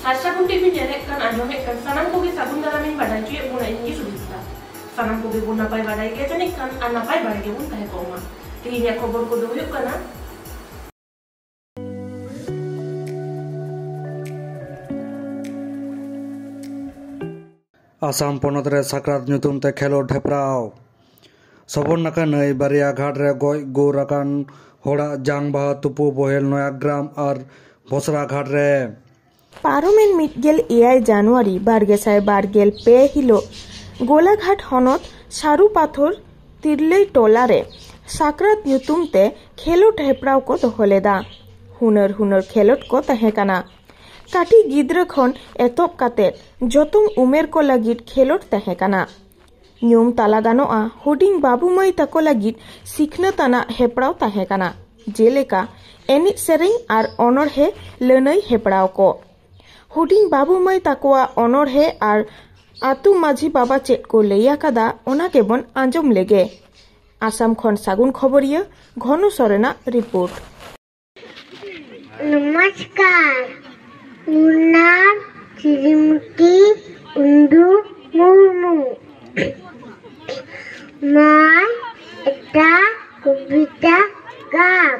Sabun TV nyelek kan anjome kan sanam ko sabun dalamin badai cuy buna ini sudah. Sanam ko buna pai badai ke jenik kan anapai badai ke bun tahe koma. Tinya kobor ko duyuk kana. Assam पनत रे साकरात ᱧᱩᱛᱩᱢ ᱛᱮ ᱠᱷᱮᱞᱳᱰ ᱦᱮᱯᱨᱟᱣ ᱥᱚᱵᱚᱨ ᱱᱟᱠᱷᱟ ᱱᱟᱹᱭ ᱵᱟᱨᱭᱟ ᱜᱷᱟᱴ ᱨᱮ ᱜᱚᱡ ᱜᱩᱨ ᱟᱠᱟᱱ ᱦᱚᱲᱟᱜ ᱡᱟᱝ ᱵᱟᱦᱟ ᱛᱩᱯᱩ ᱵᱚᱦᱮᱞ ᱱᱚᱭᱟᱜᱨᱟᱢ ᱟᱨ ᱵᱷᱚᱥᱨᱟ ᱜᱷᱟᱴ ᱨᱮ ᱯᱟᱨᱚᱢᱮᱱ 1 ᱡᱟᱱᱩᱣᱟᱨᱤ 2022 ᱦᱤᱞᱳᱜ ᱜᱳᱞᱟᱜᱷᱟᱴ ᱦᱚᱱᱚᱛ ᱥᱟᱨᱩ ᱯᱟᱛᱷᱚᱨ ᱛᱤᱨᱞᱟᱹᱭ ᱴᱚᱞᱟ ᱨᱮ ᱥᱟᱠᱨᱟᱛ ᱧᱩᱛᱩᱢ ᱛᱮ ᱠᱷᱮᱞᱳᱰ ᱦᱮᱯᱨᱟᱣ ᱠᱚ ᱫᱚᱦᱚ ᱞᱮᱫᱟ। ᱦᱩᱱᱟᱹᱨ ᱦᱩᱱᱟᱹᱨ ᱠᱷᱮᱞᱳᱰ ᱠᱚ ᱛᱟᱦᱮᱸ ᱠᱟᱱᱟ। ᱠᱟᱹᱴᱤᱡ ᱜᱤᱫᱽᱨᱟᱹ ᱠᱷᱚᱱ ᱮᱛᱚᱦᱚᱵ ᱠᱟᱛᱮᱫ ᱡᱚᱛᱚᱢ ᱩᱢᱮᱨ ᱠᱚ ᱞᱟᱹᱜᱤᱫ ᱠᱷᱮᱞᱳᱰ ᱛᱟᱦᱮᱸ ᱠᱟᱱᱟ। ᱧᱩᱢ ᱛᱟᱞᱟ ᱜᱟᱱᱚᱜᱼᱟ ᱦᱩᱰᱤᱧ ᱵᱟᱹᱵᱩ ᱢᱟᱹᱭ ᱛᱟᱠᱚ ᱞᱟᱹᱜᱤᱫ ᱥᱤᱠᱷᱱᱟᱹᱛ ᱟᱱᱟᱜ ᱦᱮᱯᱨᱟᱣ ᱛᱟᱦᱮᱸ ᱠᱟᱱᱟ, ᱡᱮᱞᱮᱠᱟ ᱮᱱᱮᱡ ᱥᱮᱨᱮᱧ ᱟᱨ ᱚᱱᱚᱬᱦᱮ ᱞᱟᱹᱱᱟᱹᱭ ᱦᱮᱯᱨᱟᱣ ᱠᱚ। ᱦᱩᱰᱤᱧ ᱵᱟᱹᱵᱩ ᱢᱟᱹᱭ ᱛᱟᱠᱚᱣᱟᱜ ᱚᱱᱚᱬᱦᱮ ᱟᱨ ᱟᱹᱛᱩ ᱢᱟᱹᱡᱷᱤ ᱵᱟᱵᱟ ᱪᱮᱫ ᱠᱚ ᱞᱟᱹᱭ ᱟᱠᱟᱫᱟ ᱚᱱᱟ ᱜᱮᱵᱚᱱ ᱟᱸᱡᱚᱢ ᱞᱮᱜᱮ। आसाम खन सागुन खबरिया घनु सोरेना रिपोर्ट। नमस्कार, मुन्नार श्रीमती उंडू मुर्मू। मैं एटा कविता गाम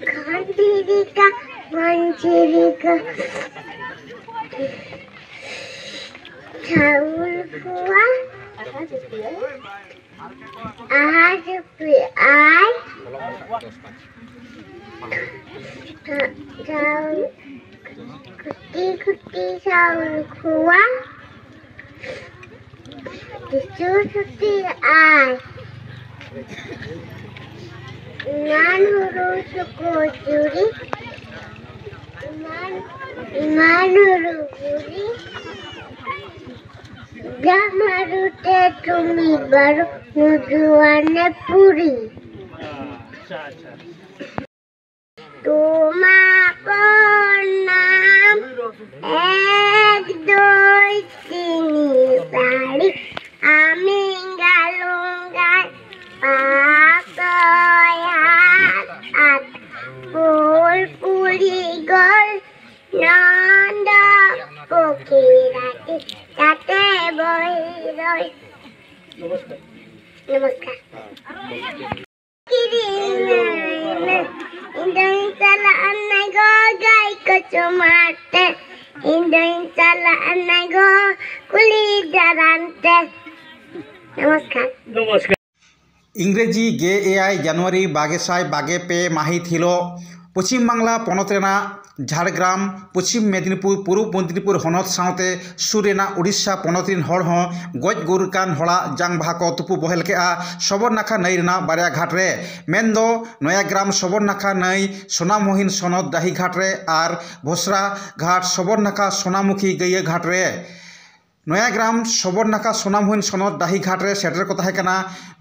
खांडीरिका मंचीरिका चावल हुआ आज आय चावल कुटी कुटी चावल हुआ छुट्टी आय नान हुरु सुको चूरी नान हुरु पूरी Jamarute tumi baru nujuane puri. Tuma ponam ek doi tini sari ami galungan pakoyat at pul puli gol nanda pukirati tate boy roy namaskar kirina indang sala anai go gai kacamata indang sala anai go kuli jarante namaskar इंग्रेजी gay AI जनवरी 2022 माहित हिलो पश्चिम बांगला पनत रेना झाड़ग्राम पश्चिम मेदिनीपुर पूर्व मेदिनीपुर हनत साउते सुरेना उड़ीसा पनत रिन हड़ हों गज गुरकान हड़ा जांग बाहा को तुपु बहेल केआ सबोर नाखा नई रेना बारिया घाट रे मेनदो नयाग्राम सबोर नाखा नई सोनामोहिन सनद दाही घाट रे आर भोसरा घाट सबोर नाखा सोनामुखी गैया घाट रे नयाग्राम सबोर नाखा सोनामोहिन सनद दाही घाट रे सेटर को तहेकना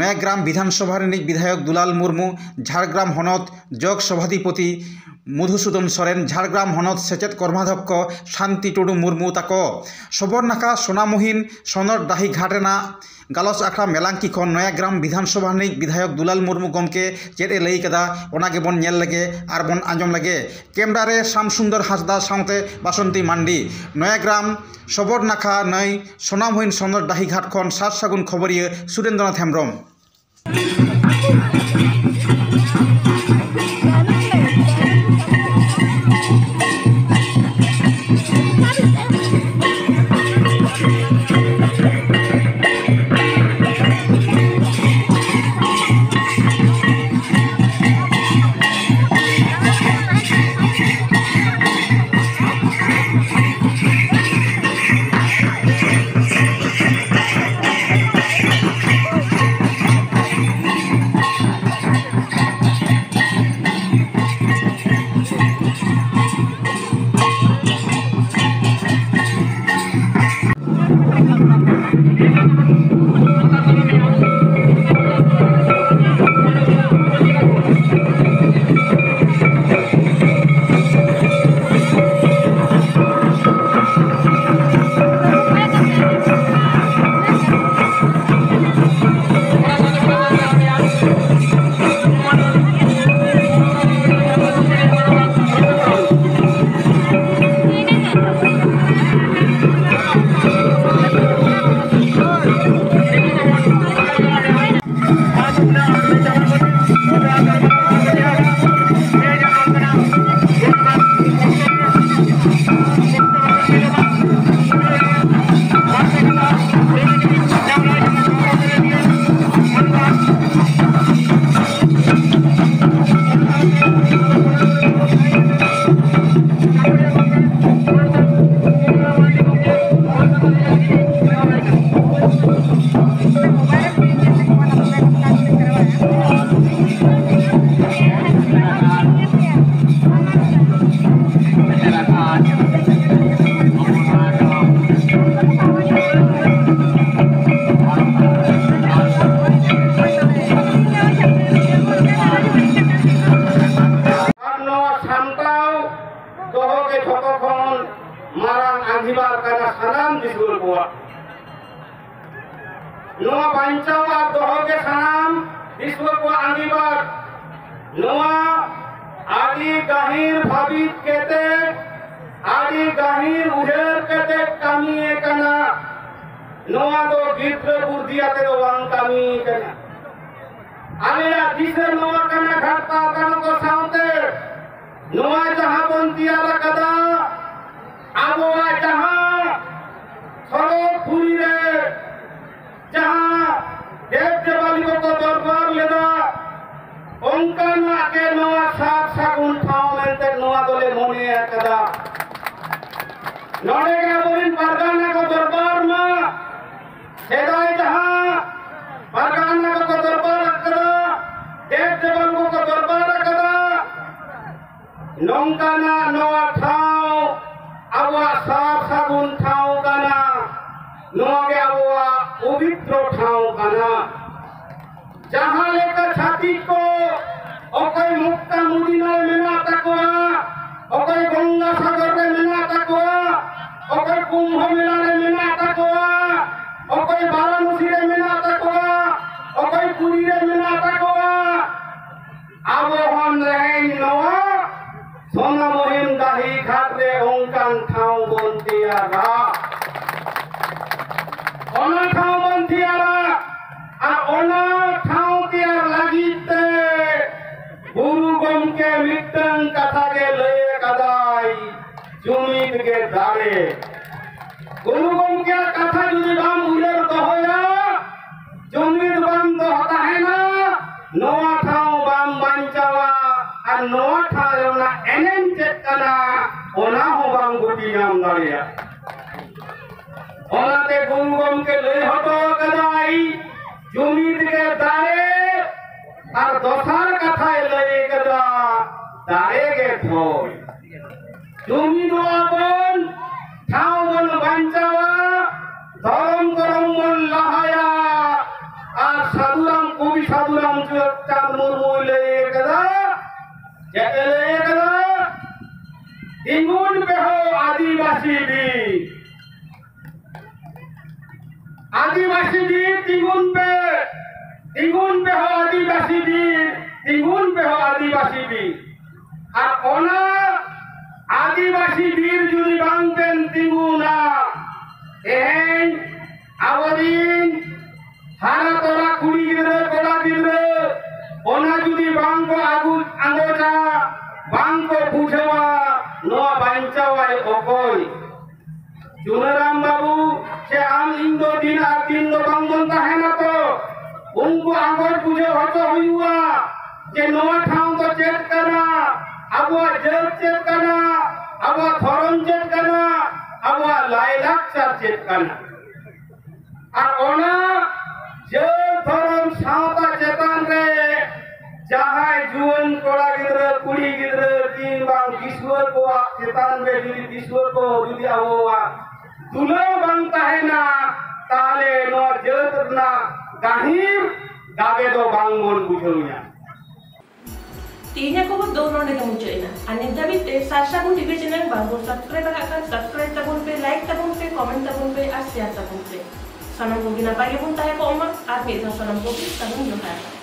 नयाग्राम विधानसभा रिनिज विधायक दुलाल मुर्मू झाड़ग्राम हनत जग सभाधिपति मधुसूदन सोरेन झाड़ग्राम हनत सेचेद कर्माध्यक्ष शांति टुडू मुर्मू ताको सबोर नाखा सोनामोहिन सनद दाही घाट रेना गालस आखड़ा मेलांकी खन नयाग्राम विधानसभा रिनिज विधायक दुलाल मुर्मू गमके चेद ए लई कदा ओना गे बोन नेल लगे आर बोन आंजम लगे कैमरा रे श्यामसुंदर हांसदा साउते बासंती मांडी नयाग्राम सबोर नाखा नई सोनामोहिन सनद दाही घाट खन सात सागुन खबरिया Surendranath Hembrom. marang angibar kana sanam disur kuwa noa bancau ar dohoge sanam disur kuwa angibar noa adi gahir bhabit kete adi gahir uher kete kami kana noa do gidra burdiate do wang kami kana alea dise noa kana ghatta kana ko saute noa jaha bontiara kada aboa jaha solo puri re jaha dev devali ko darbar leda onkana ke noa sab sagun thao mente noa dole mone kada node ga borin pargana ko darbar ma sedai jaha pargana ko darbar kada dev deval ko darbar kada nongkana noa thao awa sab sagun thao kana noa ge awa pavitro thao kana jaha leka chati ko okoy mukta mudina mena takwa okoy ganga sagar re mena takwa okoy kumbh mela re mena takwa okoy varanasi re mena takwa okoy puri re mena takwa abo hon rein noa sona mohim dahi ghat re ongkan thao bontiara ona thao bontiara ar ona thao tiar lagite guru gomke mitang katha ge laye kadai jumit ge dare guru gomke katha judi bam uler dohoya jumit bam do hota hai na noa thao bam banchawa ar noa thao na enen chet kana ona ho bam guti nam dareya ona te guru gomke laye hoto kadai jumit ge dare আর দশার কথায় লয়ে গেদা দাঁড়ে গে থই তুমি দোয়াবন ঠাও বন বাঞ্চাওয়া ধরম করম মন লাহায়া আর সাধুরাম কবি সাধুরাম চাঁদ মুর্মু লয়ে গেদা যেতে লয়ে গেদা তিঙ্গুন বেহ আদিবাসী বীর आदिवासी वीर तिगुन पे हो आदिवासी वीर तिगुन पे हो आदिवासी वीर और ओना आदिवासी वीर जुदी बांगतेन तिगुना एहेन आवरिन हारा तोरा कुड़ी गिदरे कोड़ा गिदरे ओना जुदी बांग को आगु आंगोजा बांग को बुझवा नोआ बांचावा ओकोई चुनराम बाबू से आम इंदो दिन आ दिन दो बांगोंता है ना तो उनको आंगोर पूजे होतो हुआ जे नोआ ठाव तो चेक करना अब वो जल चेक करना अब वो धर्म चेक करना अब वो लाइलाक्चर चेक करना और ओना जल धर्म सावता चेतन रे जहाँ जुवन कोड़ा गिदरे कुड़ी गिदरे तीन बांग किशोर को चेतन रे जुदी किशोर को जुदी आववा दुलो बांगता है ना ताले नो जत ना गाहिर गागे दो बांगोन बुझोया तीन को दो नोंडे के मुचेना अनेक दाबी ते साशागुन टीवी चैनल बांगो सब्सक्राइब करका सब्सक्राइब तबुन पे लाइक तबुन पे कमेंट तबुन पे और शेयर तबुन पे सनम को गिना पागे बुन ताहे को अम्मा आज के सनम को भी तबुन जो है